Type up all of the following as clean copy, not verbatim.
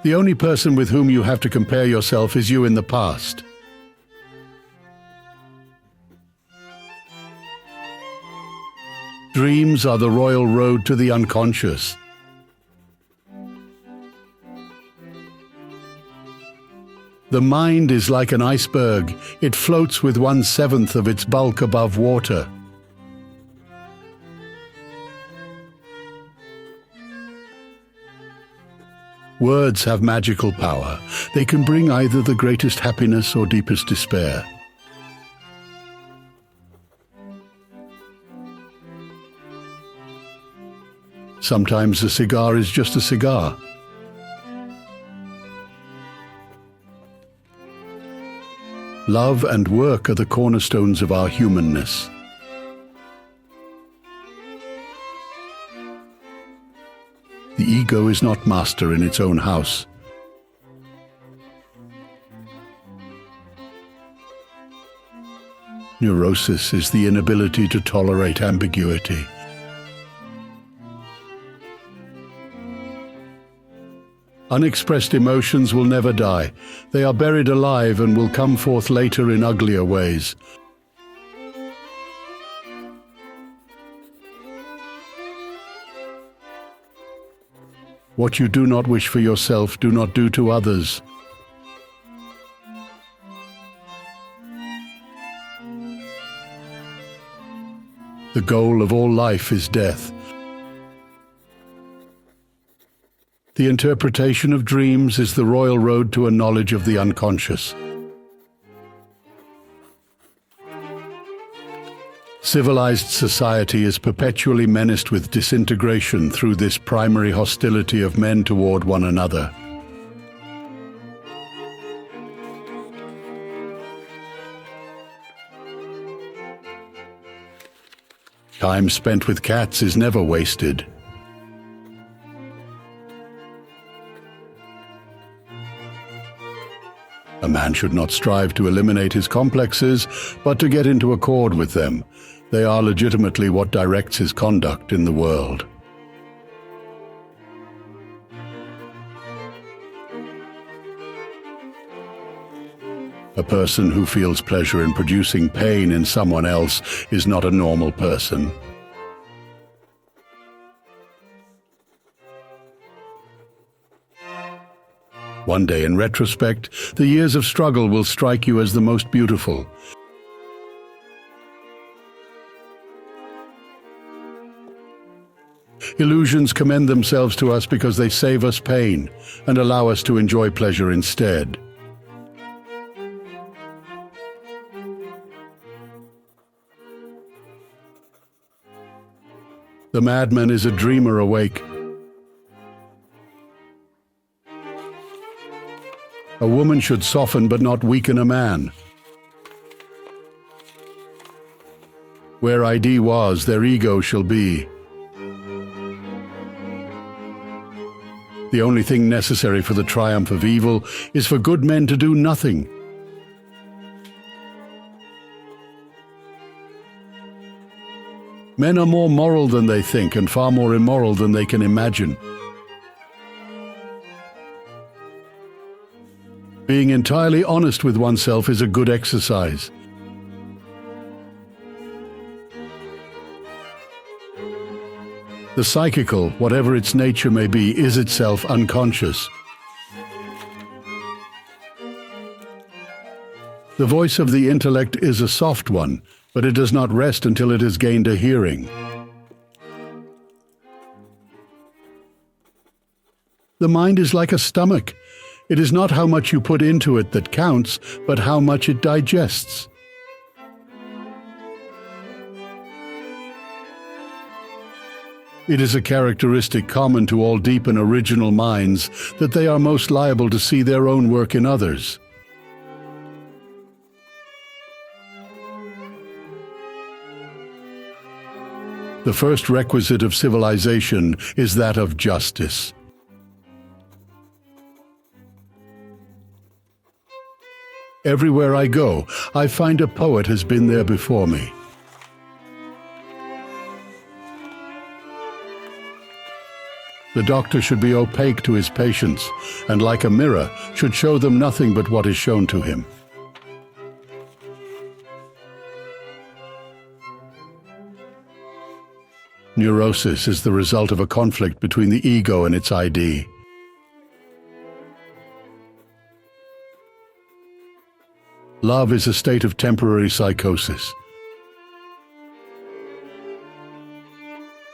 The only person with whom you have to compare yourself is you in the past. Dreams are the royal road to the unconscious. The mind is like an iceberg. It floats with 1/7 of its bulk above water. Words have magical power. They can bring either the greatest happiness or deepest despair. Sometimes a cigar is just a cigar. Love and work are the cornerstones of our humanness. The ego is not master in its own house. Neurosis is the inability to tolerate ambiguity. Unexpressed emotions will never die. They are buried alive and will come forth later in uglier ways. What you do not wish for yourself, do not do to others. The goal of all life is death. The interpretation of dreams is the royal road to a knowledge of the unconscious. Civilized society is perpetually menaced with disintegration through this primary hostility of men toward one another. Time spent with cats is never wasted. A man should not strive to eliminate his complexes, but to get into accord with them. They are legitimately what directs his conduct in the world. A person who feels pleasure in producing pain in someone else is not a normal person. One day, in retrospect, the years of struggle will strike you as the most beautiful. Illusions commend themselves to us because they save us pain and allow us to enjoy pleasure instead. The madman is a dreamer awake. A woman should soften but not weaken a man. Where ID was, their ego shall be. The only thing necessary for the triumph of evil is for good men to do nothing. Men are more moral than they think and far more immoral than they can imagine. Being entirely honest with oneself is a good exercise. The psychical, whatever its nature may be, is itself unconscious. The voice of the intellect is a soft one, but it does not rest until it has gained a hearing. The mind is like a stomach. It is not how much you put into it that counts, but how much it digests. It is a characteristic common to all deep and original minds that they are most liable to see their own work in others. The first requisite of civilization is that of justice. Everywhere I go, I find a poet has been there before me. The doctor should be opaque to his patients, and like a mirror, should show them nothing but what is shown to him. Neurosis is the result of a conflict between the ego and its ID. Love is a state of temporary psychosis.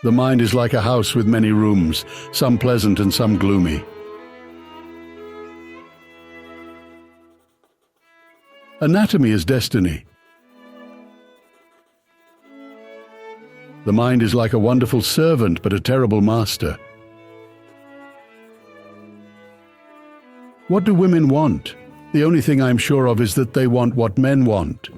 The mind is like a house with many rooms, some pleasant and some gloomy. Anatomy is destiny. The mind is like a wonderful servant, but a terrible master. What do women want? The only thing I'm sure of is that they want what men want.